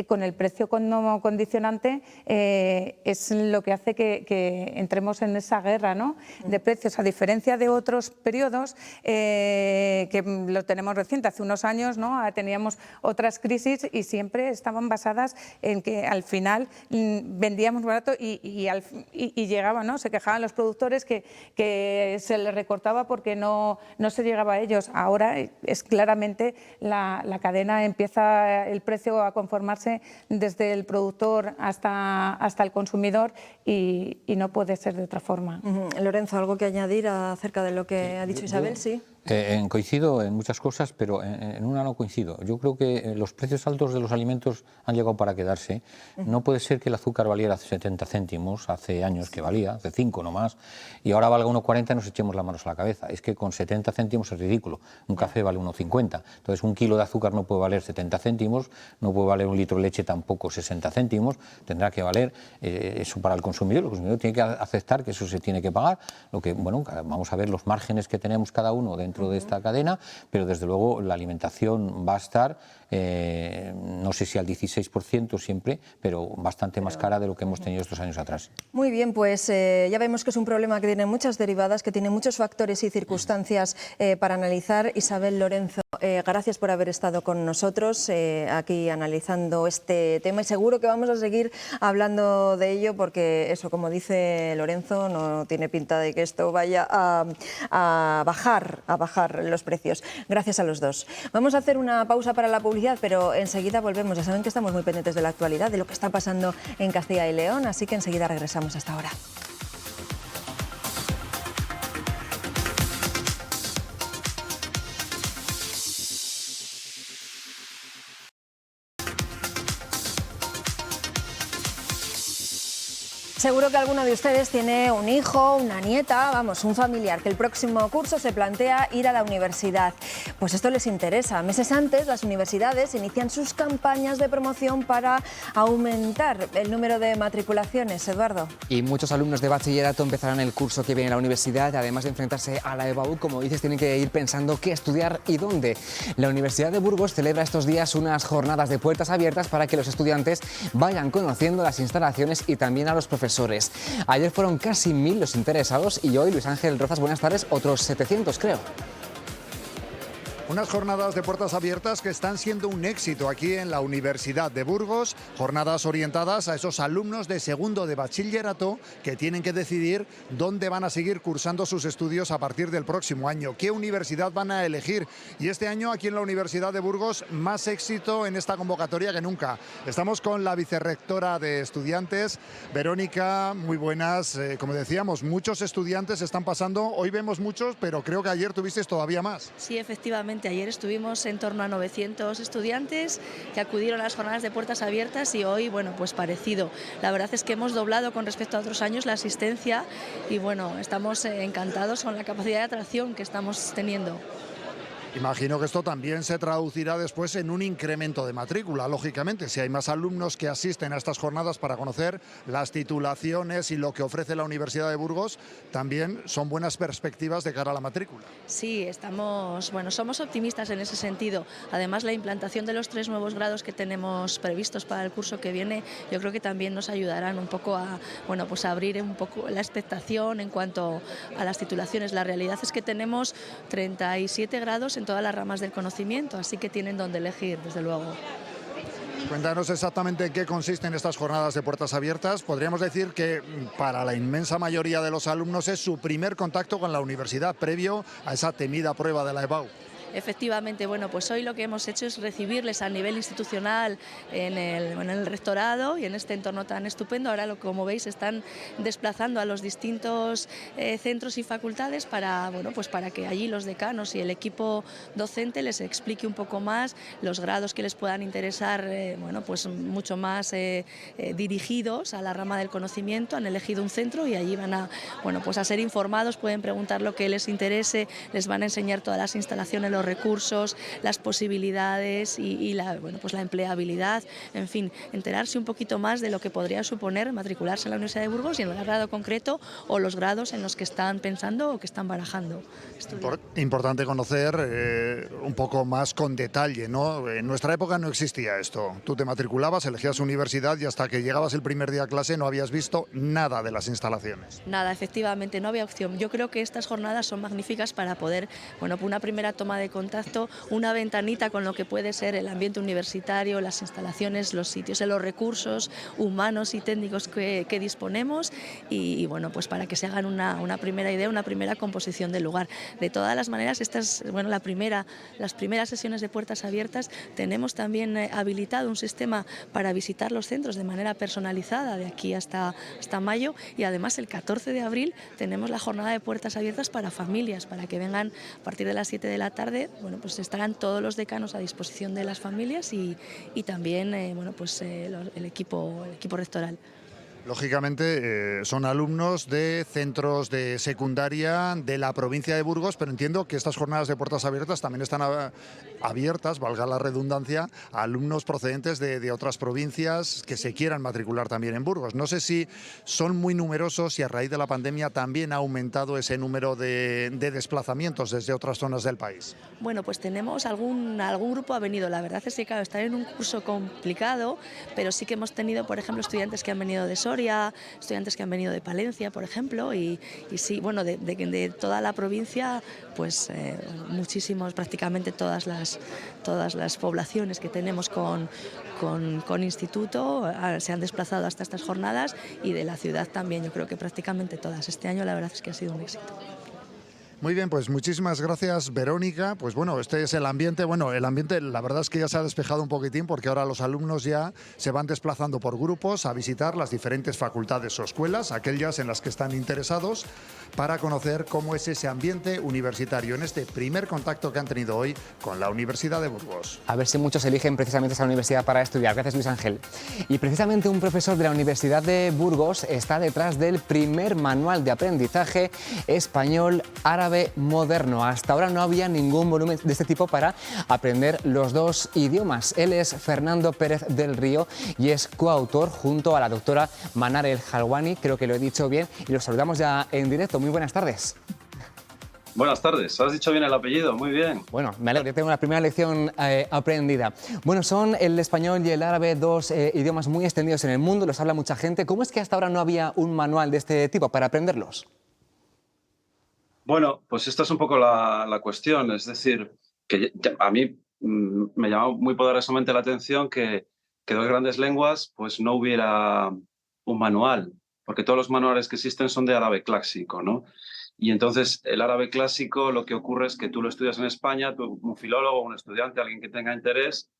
con el precio como condicionante, es lo que hace que entremos en esa guerra, ¿no?, de precios, a diferencia de otros periodos que lo tenemos reciente. Hace unos años, ¿no?, teníamos otras crisis y siempre estaban basadas en que al final vendíamos barato y llegaba, ¿no?, se quejaban los productores que se les recortaba porque no se llegaba a ellos. Ahora es claramente la cadena, empieza el precio a conformarse desde el productor hasta el consumidor y no puede ser de otra forma. Lorenzo, ¿algo que añadir acerca de lo que ha dicho Isabel? Sí. Coincido en muchas cosas, pero en una no coincido. Yo creo que los precios altos de los alimentos han llegado para quedarse. No puede ser que el azúcar valiera 70 céntimos, hace años que valía, hace 5 no más, y ahora valga 1,40 y nos echemos las manos a la cabeza. Es que con 70 céntimos es ridículo. Un café vale 1,50. Entonces, un kilo de azúcar no puede valer 70 céntimos, no puede valer un litro de leche tampoco 60 céntimos, tendrá que valer eso para el consumidor. El consumidor tiene que aceptar que eso se tiene que pagar. Lo que, bueno, vamos a ver los márgenes que tenemos cada uno dentro de esta cadena, pero desde luego la alimentación va a estar, no sé si al 16% siempre, pero bastante más cara de lo que hemos tenido estos años atrás. Muy bien, pues ya vemos que es un problema que tiene muchas derivadas, que tiene muchos factores y circunstancias para analizar. Isabel, Lorenzo, gracias por haber estado con nosotros aquí analizando este tema, y seguro que vamos a seguir hablando de ello, porque eso, como dice Lorenzo, no tiene pinta de que esto vaya a bajar los precios. Gracias a los dos. Vamos a hacer una pausa para la publicidad, pero enseguida volvemos. Ya saben que estamos muy pendientes de la actualidad, de lo que está pasando en Castilla y León, así que enseguida regresamos. Hasta ahora. Seguro que alguno de ustedes tiene un hijo, una nieta, vamos, un familiar que el próximo curso se plantea ir a la universidad. Pues esto les interesa. Meses antes, las universidades inician sus campañas de promoción para aumentar el número de matriculaciones. Eduardo. Y muchos alumnos de bachillerato empezarán el curso que viene a la universidad. Además de enfrentarse a la EBAU, como dices, tienen que ir pensando qué estudiar y dónde. La Universidad de Burgos celebra estos días unas jornadas de puertas abiertas para que los estudiantes vayan conociendo las instalaciones y también a los profesores. Ayer fueron casi 1000 los interesados y hoy, Luis Ángel Rozas, buenas tardes, otros 700 creo. Unas jornadas de puertas abiertas que están siendo un éxito aquí en la Universidad de Burgos, jornadas orientadas a esos alumnos de segundo de bachillerato que tienen que decidir dónde van a seguir cursando sus estudios a partir del próximo año, qué universidad van a elegir. Y este año aquí en la Universidad de Burgos, más éxito en esta convocatoria que nunca. Estamos con la vicerrectora de estudiantes, Verónica, muy buenas. Como decíamos, muchos estudiantes están pasando, hoy vemos muchos, pero creo que ayer tuvisteis todavía más. Sí, efectivamente. Ayer estuvimos en torno a 900 estudiantes que acudieron a las jornadas de puertas abiertas y hoy, bueno, pues parecido. La verdad es que hemos doblado con respecto a otros años la asistencia y, bueno, estamos encantados con la capacidad de atracción que estamos teniendo. Imagino que esto también se traducirá después en un incremento de matrícula, lógicamente. Si hay más alumnos que asisten a estas jornadas para conocer las titulaciones y lo que ofrece la Universidad de Burgos, también son buenas perspectivas de cara a la matrícula. Sí, somos optimistas en ese sentido. Además, la implantación de los 3 nuevos grados que tenemos previstos para el curso que viene, yo creo que también nos ayudarán un poco a, bueno, pues a abrir un poco la expectación en cuanto a las titulaciones. La realidad es que tenemos 37 grados en todas las ramas del conocimiento, así que tienen donde elegir, desde luego. Cuéntanos exactamente en qué consisten estas jornadas de puertas abiertas. Podríamos decir que para la inmensa mayoría de los alumnos es su primer contacto con la universidad previo a esa temida prueba de la EBAU. Efectivamente, bueno, pues hoy lo que hemos hecho es recibirles a nivel institucional en el rectorado y en este entorno tan estupendo. Ahora, como veis, están desplazando a los distintos centros y facultades para, bueno, pues para que allí los decanos y el equipo docente les explique un poco más los grados que les puedan interesar, bueno, pues mucho más dirigidos a la rama del conocimiento. Han elegido un centro y allí van a, bueno, pues a ser informados, pueden preguntar lo que les interese, les van a enseñar todas las instalaciones, los recursos, las posibilidades y la, bueno, pues la empleabilidad, en fin, enterarse un poquito más de lo que podría suponer matricularse en la Universidad de Burgos y en el grado concreto o los grados en los que están pensando o que están barajando. Importante conocer un poco más con detalle, ¿no? En nuestra época no existía esto. Tú te matriculabas, elegías universidad y hasta que llegabas el primer día a clase no habías visto nada de las instalaciones. Nada, efectivamente, no había opción. Yo creo que estas jornadas son magníficas para poder, bueno, una primera toma de contacto, una ventanita con lo que puede ser el ambiente universitario, las instalaciones, los sitios, los recursos humanos y técnicos que disponemos y bueno, pues para que se hagan una primera idea, una primera composición del lugar. De todas las maneras, bueno, las primeras sesiones de puertas abiertas tenemos también habilitado un sistema para visitar los centros de manera personalizada de aquí hasta mayo y además el 14 de abril tenemos la jornada de puertas abiertas para familias, para que vengan a partir de las 7 de la tarde. Bueno, pues estarán todos los decanos a disposición de las familias y también bueno, pues el equipo rectoral. Lógicamente son alumnos de centros de secundaria de la provincia de Burgos, pero entiendo que estas jornadas de puertas abiertas también están abiertas, valga la redundancia, a alumnos procedentes de otras provincias que se quieran matricular también en Burgos. No sé si son muy numerosos y a raíz de la pandemia también ha aumentado ese número de desplazamientos desde otras zonas del país. Bueno, pues tenemos algún grupo ha venido. La verdad es que, claro, están en un curso complicado, pero sí que hemos tenido, por ejemplo, estudiantes que han venido de Soria, estudiantes que han venido de Palencia, por ejemplo, y sí, bueno, de toda la provincia, pues muchísimos, prácticamente todas las poblaciones que tenemos con instituto se han desplazado hasta estas jornadas y de la ciudad también, yo creo que prácticamente todas. Este año la verdad es que ha sido un éxito. Muy bien, pues muchísimas gracias, Verónica. Pues bueno, este es el ambiente. Bueno, el ambiente la verdad es que ya se ha despejado un poquitín porque ahora los alumnos ya se van desplazando por grupos a visitar las diferentes facultades o escuelas, aquellas en las que están interesados, para conocer cómo es ese ambiente universitario en este primer contacto que han tenido hoy con la Universidad de Burgos. A ver si muchos eligen precisamente esa universidad para estudiar. Gracias, Luis Ángel. Y precisamente un profesor de la Universidad de Burgos está detrás del primer manual de aprendizaje español árabe moderno. Hasta ahora no había ningún volumen de este tipo para aprender los dos idiomas. Él es Fernando Pérez del Río y es coautor junto a la doctora Manar El Jalwani, creo que lo he dicho bien, y los saludamos ya en directo. Muy buenas tardes. Buenas tardes, has dicho bien el apellido, muy bien. Bueno, me alegro, yo tengo una primera lección aprendida. Bueno, son el español y el árabe dos idiomas muy extendidos en el mundo, los habla mucha gente. ¿Cómo es que hasta ahora no había un manual de este tipo para aprenderlos? Bueno, pues esta es un poco la cuestión, es decir, que a mí me llamó muy poderosamente la atención que dos grandes lenguas pues no hubiera un manual, porque todos los manuales que existen son de árabe clásico, ¿no? Y entonces el árabe clásico lo que ocurre es que tú lo estudias en España, tú, un filólogo, un estudiante, alguien que tenga interés,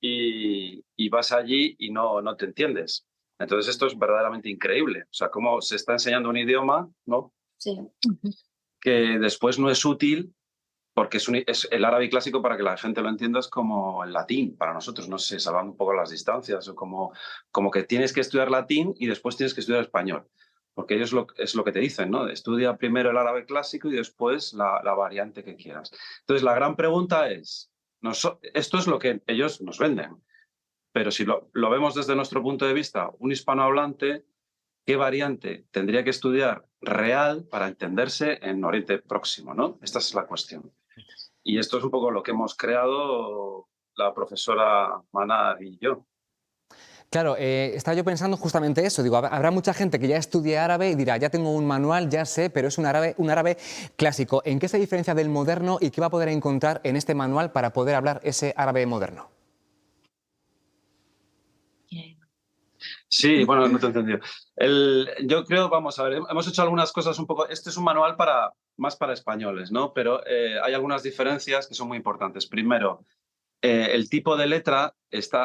y vas allí y no te entiendes. Entonces esto es verdaderamente increíble. O sea, cómo se está enseñando un idioma, ¿no? Sí. Que después no es útil, porque es el árabe clásico, para que la gente lo entienda, es como el latín para nosotros, no sé, salvando un poco las distancias, o como que tienes que estudiar latín y después tienes que estudiar español. Porque ellos es lo que te dicen, ¿no? Estudia primero el árabe clásico y después la variante que quieras. Entonces, la gran pregunta es, esto es lo que ellos nos venden, pero si lo vemos desde nuestro punto de vista, un hispanohablante, ¿qué variante tendría que estudiar real para entenderse en Oriente Próximo, ¿no? Esta es la cuestión. Y esto es un poco lo que hemos creado la profesora Manar y yo. Claro, estaba yo pensando justamente eso. Digo, habrá mucha gente que ya estudie árabe y dirá, ya tengo un manual, ya sé, pero es un árabe clásico. ¿En qué se diferencia del moderno y qué va a poder encontrar en este manual para poder hablar ese árabe moderno? Sí, bueno, no te he entendido. Yo creo, vamos a ver, hemos hecho algunas cosas un poco. Este es un manual más para españoles, ¿no? Pero hay algunas diferencias que son muy importantes. Primero, el tipo de letra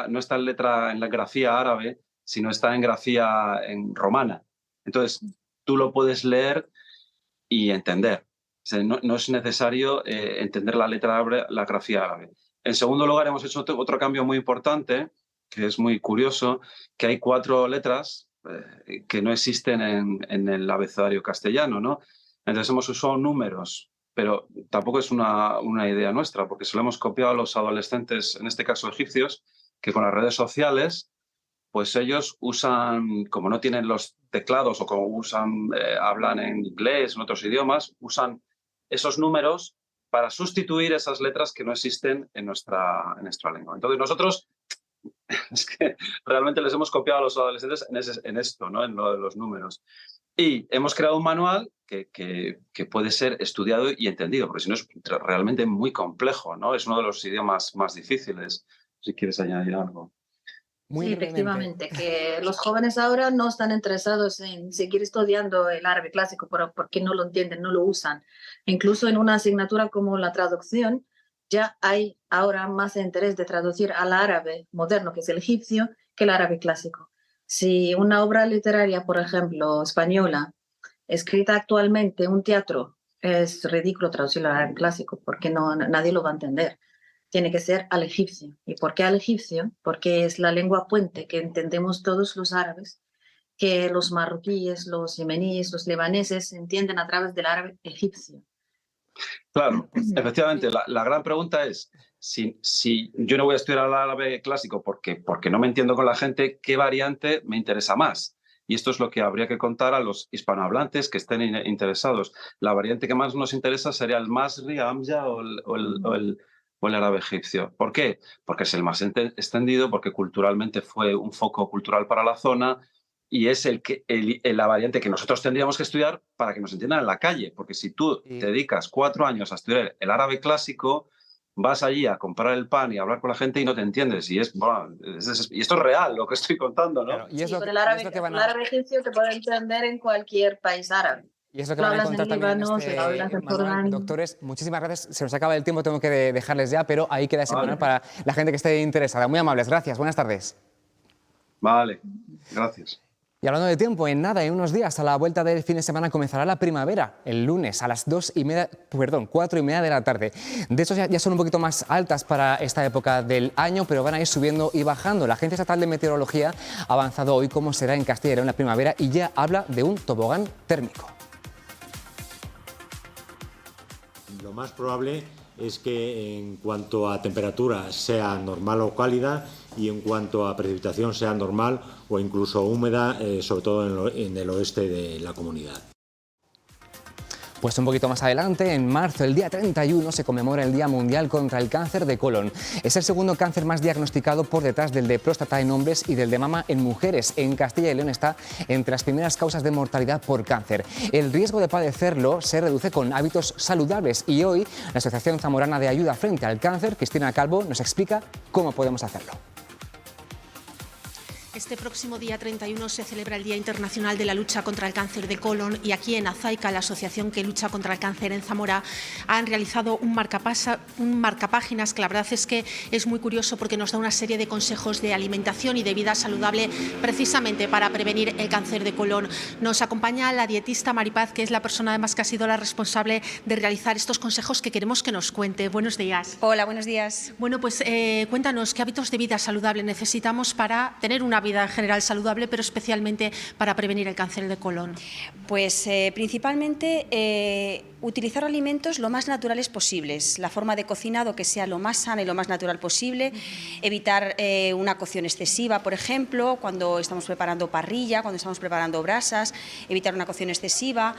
no está en la grafía árabe, sino está en grafía romana. Entonces, tú lo puedes leer y entender. O sea, no es necesario entender la letra árabe, la grafía árabe. En segundo lugar, hemos hecho otro cambio muy importante, que es muy curioso, que hay 4 letras que no existen en el abecedario castellano, ¿no? Entonces hemos usado números, pero tampoco es una idea nuestra, porque se lo hemos copiado a los adolescentes, en este caso egipcios, que con las redes sociales, pues ellos usan, como no tienen los teclados o como hablan en inglés, en otros idiomas, usan esos números para sustituir esas letras que no existen en nuestra lengua. Entonces nosotros es que realmente les hemos copiado a los adolescentes en esto, ¿no? En lo de los números. Y hemos creado un manual que puede ser estudiado y entendido, porque si no es realmente muy complejo, ¿no? Es uno de los idiomas más difíciles, si quieres añadir algo. Sí, efectivamente, que los jóvenes ahora no están interesados en seguir estudiando el árabe clásico porque no lo entienden, no lo usan. Incluso en una asignatura como la traducción, ya hay ahora más interés de traducir al árabe moderno, que es el egipcio, que el árabe clásico. Si una obra literaria, por ejemplo, española, escrita actualmente, un teatro, es ridículo traducirlo al árabe clásico porque nadie lo va a entender. Tiene que ser al egipcio. ¿Y por qué al egipcio? Porque es la lengua puente que entendemos todos los árabes, que los marroquíes, los yemeníes, los libaneses entienden a través del árabe egipcio. Claro, efectivamente, la gran pregunta es, si yo no voy a estudiar el árabe clásico porque no me entiendo con la gente, ¿qué variante me interesa más? Y esto es lo que habría que contar a los hispanohablantes que estén interesados. La variante que más nos interesa sería el Masri, Hamza o el árabe egipcio. ¿Por qué? Porque es el más extendido, porque culturalmente fue un foco cultural para la zona y es la variante que nosotros tendríamos que estudiar para que nos entiendan en la calle. Porque si tú te dedicas 4 años a estudiar el árabe clásico, vas allí a comprar el pan y a hablar con la gente y no te entiendes. Y esto es real, lo que estoy contando, ¿no? Claro, y pero el árabe egipcio te puede entender en cualquier país árabe. Y es lo que van a contar también en este manual. Doctores, muchísimas gracias. Se nos acaba el tiempo, tengo que dejarles ya, pero ahí queda ese manual para la gente que esté interesada. Muy amables, gracias. Buenas tardes. Vale, gracias. Y hablando de tiempo, en unos días, a la vuelta del fin de semana, comenzará la primavera, el lunes a las 4:30 de la tarde. De hecho, ya son un poquito más altas para esta época del año, pero van a ir subiendo y bajando. La Agencia Estatal de Meteorología ha avanzado hoy cómo será en Castilla y León la primavera y ya habla de un tobogán térmico. Lo más probable es que en cuanto a temperatura sea normal o cálida y en cuanto a precipitación sea normal o incluso húmeda, sobre todo en el oeste de la comunidad. Pues un poquito más adelante, en marzo, el día 31, se conmemora el Día Mundial contra el Cáncer de Colon. Es el segundo cáncer más diagnosticado por detrás del de próstata en hombres y del de mama en mujeres. En Castilla y León está entre las primeras causas de mortalidad por cáncer. El riesgo de padecerlo se reduce con hábitos saludables y hoy la Asociación Zamorana de Ayuda Frente al Cáncer, Cristina Calvo, nos explica cómo podemos hacerlo. Este próximo día 31 se celebra el Día Internacional de la Lucha contra el Cáncer de Colon y aquí en Azaica, la asociación que lucha contra el cáncer en Zamora, han realizado un marcapáginas que la verdad es que es muy curioso porque nos da una serie de consejos de alimentación y de vida saludable precisamente para prevenir el cáncer de colon. Nos acompaña la dietista Maripaz, que es la persona además que ha sido la responsable de realizar estos consejos que queremos que nos cuente. Buenos días. Hola, buenos días. Bueno, pues cuéntanos qué hábitos de vida saludable necesitamos para tener una vida en general saludable, pero especialmente para prevenir el cáncer de colon. Pues principalmente utilizar alimentos lo más naturales posibles, la forma de cocinado que sea lo más sana y lo más natural posible, evitar una cocción excesiva, por ejemplo, cuando estamos preparando parrilla, cuando estamos preparando brasas, evitar una cocción excesiva,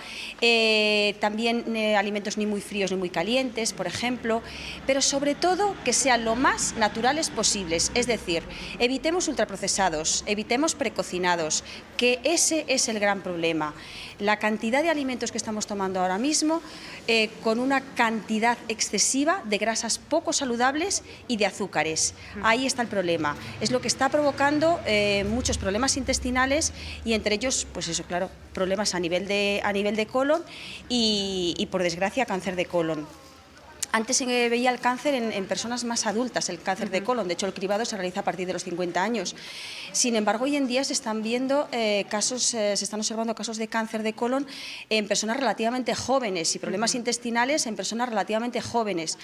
también alimentos ni muy fríos ni muy calientes, por ejemplo, pero sobre todo que sean lo más naturales posibles, es decir, evitemos ultraprocesados, evitemos precocinados, que ese es el gran problema. La cantidad de alimentos que estamos tomando ahora mismo, con una cantidad excesiva de grasas poco saludables y de azúcares. Ahí está el problema. Es lo que está provocando muchos problemas intestinales y entre ellos, pues eso, claro, problemas a nivel de colon y por desgracia, cáncer de colon. Antes se veía el cáncer en personas más adultas, el cáncer de colon. De hecho, el cribado se realiza a partir de los 50 años. Sin embargo, hoy en día se están viendo se están observando casos de cáncer de colon en personas relativamente jóvenes y problemas intestinales en personas relativamente jóvenes.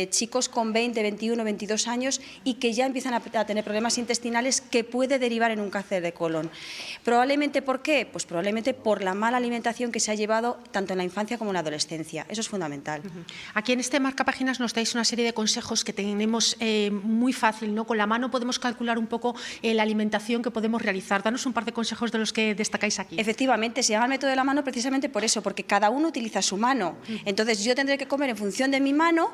Chicos con 20, 21, 22 años y que ya empiezan a tener problemas intestinales que puede derivar en un cáncer de colon. ¿Probablemente por qué? Pues probablemente por la mala alimentación que se ha llevado tanto en la infancia como en la adolescencia. Eso es fundamental. Aquí en este marcapáginas nos dais una serie de consejos que tenemos muy fácil, ¿no? Con la mano podemos calcular un poco la alimentación que podemos realizar. Danos un par de consejos de los que destacáis aquí. Efectivamente, se llama el método de la mano precisamente por eso, porque cada uno utiliza su mano. Entonces yo tendré que comer en función de mi mano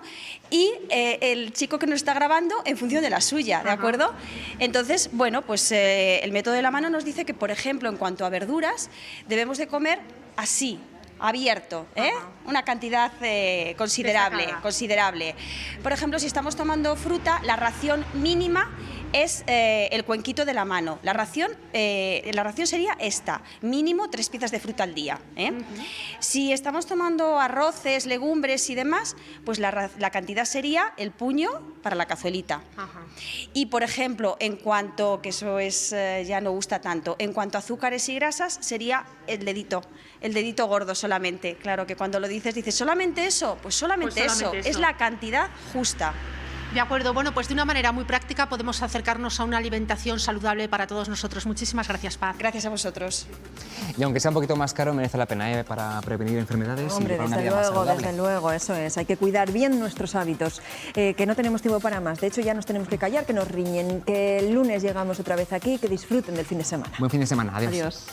y el chico que nos está grabando en función de la suya, ¿de acuerdo? Entonces, bueno, pues el método de la mano nos dice que, por ejemplo, en cuanto a verduras, debemos de comer así, abierto, una cantidad considerable. Por ejemplo, si estamos tomando fruta, la ración mínima es el cuenquito de la mano. La ración sería esta, mínimo 3 piezas de fruta al día. Si estamos tomando arroces, legumbres y demás, pues la cantidad sería el puño para la cazuelita. Y, por ejemplo, en cuanto, que eso es ya no gusta tanto, en cuanto a azúcares y grasas, sería el dedito gordo solamente. Claro que cuando lo dices ¿solamente eso? Pues solamente eso, es la cantidad justa. De acuerdo, bueno, pues de una manera muy práctica podemos acercarnos a una alimentación saludable para todos nosotros. Muchísimas gracias, Paz. Gracias a vosotros. Y aunque sea un poquito más caro, merece la pena para prevenir enfermedades. Hombre, desde luego, eso es. Hay que cuidar bien nuestros hábitos, que no tenemos tiempo para más. De hecho, ya nos tenemos que callar, que nos riñen, que el lunes llegamos otra vez aquí, que disfruten del fin de semana. Buen fin de semana. Adiós. Adiós.